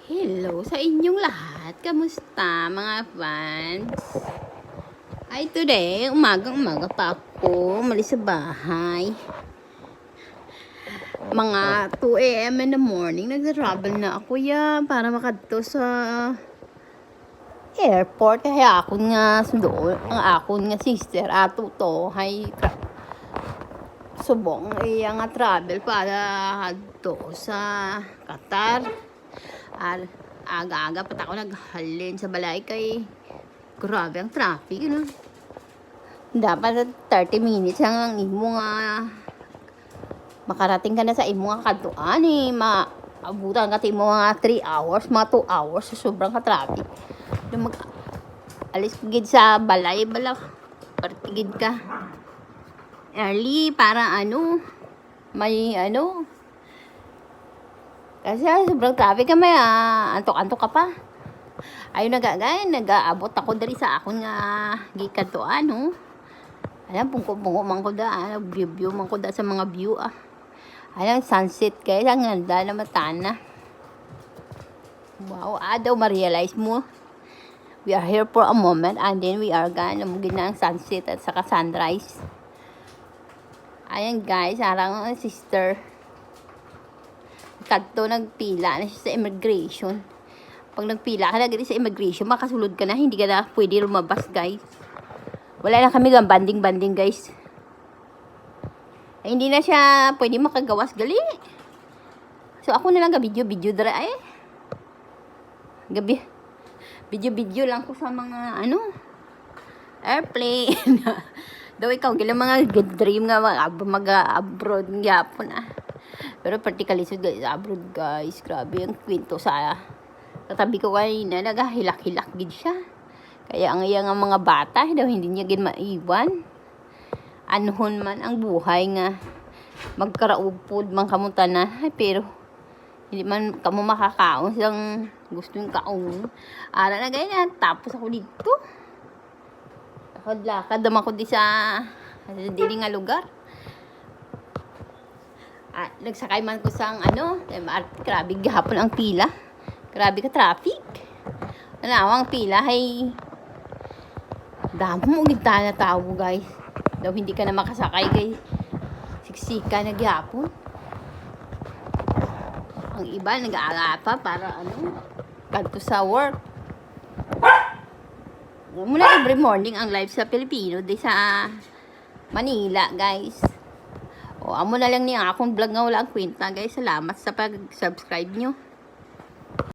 Hello sa inyong lahat. Kamusta mga fans? Ay today, umagang-umaga pa ako umalis sa bahay. Mga 2 a.m. in the morning, nag-travel na ako para makadto sa airport. Kaya ako nga doon, ang akon nga sister ato to, hay subong nga travel para hadto sa Qatar. Aga-aga pat ako naghalin sa balay kay grabe ang traffic, no? Dapat 30 minutes lang ang imo nga makarating ka na sa imo nga kadtuan maabutan ka imo mga 3 hours, mga 2 hours sa sobrang ka-traffic. Mag alis gid sa balay bala partigid ka early para may kasi sobrang traffic ka, may antok-antok ka pa. Ayun nag-aabot ako dali sa akon nga gikan to Alam, pungko-pungko man ko da, view man ko da sa mga view Alam, sunset guys, ang ganda na matana. Wow, daw ma-realize mo. We are here for a moment and then we are gone. Namugin na ang sunset at saka sunrise. Ayan guys, harang ang sister. Kadto nagpila na siya sa immigration. Pag nagpila ka na sa immigration, makasulod ka na, hindi ka na pwede lumabas guys. Wala na kami ng banding guys. Ay, hindi na siya pwede makagawas gali. So ako na lang video dara gabi. Video lang ko sa mga airplane. Daw ikaw gila mga dream nga mag-abroad gyapon Pero particularly guys, abroad guys, grabe ang kwento sa katabi ko kanina, nagahilak-hilak gid siya. Kaya ang iya nga mga bata, daw hindi niya gid maiwan. Anuhon man ang buhay nga magkaraupod man kamuta na, pero hindi man kamo makakaon silang gusto yung kaon. Ara na ganyan, tapos ako dito. Lakad naman ko di sa dili nga lugar. Nagsakay man ko sa grabe gihapon ang pila. Grabe ka traffic. Ang pila ay damo mo gita na tao guys. Daw hindi ka na makasakay kay siksika na gihapon. Ang iba nag-aala pa para kadto sa work. Muna every morning ang live sa Pilipino di sa Manila guys. Amo na lang niya akong vlog nga wala ang kwenta guys. Salamat sa pag-subscribe nyo.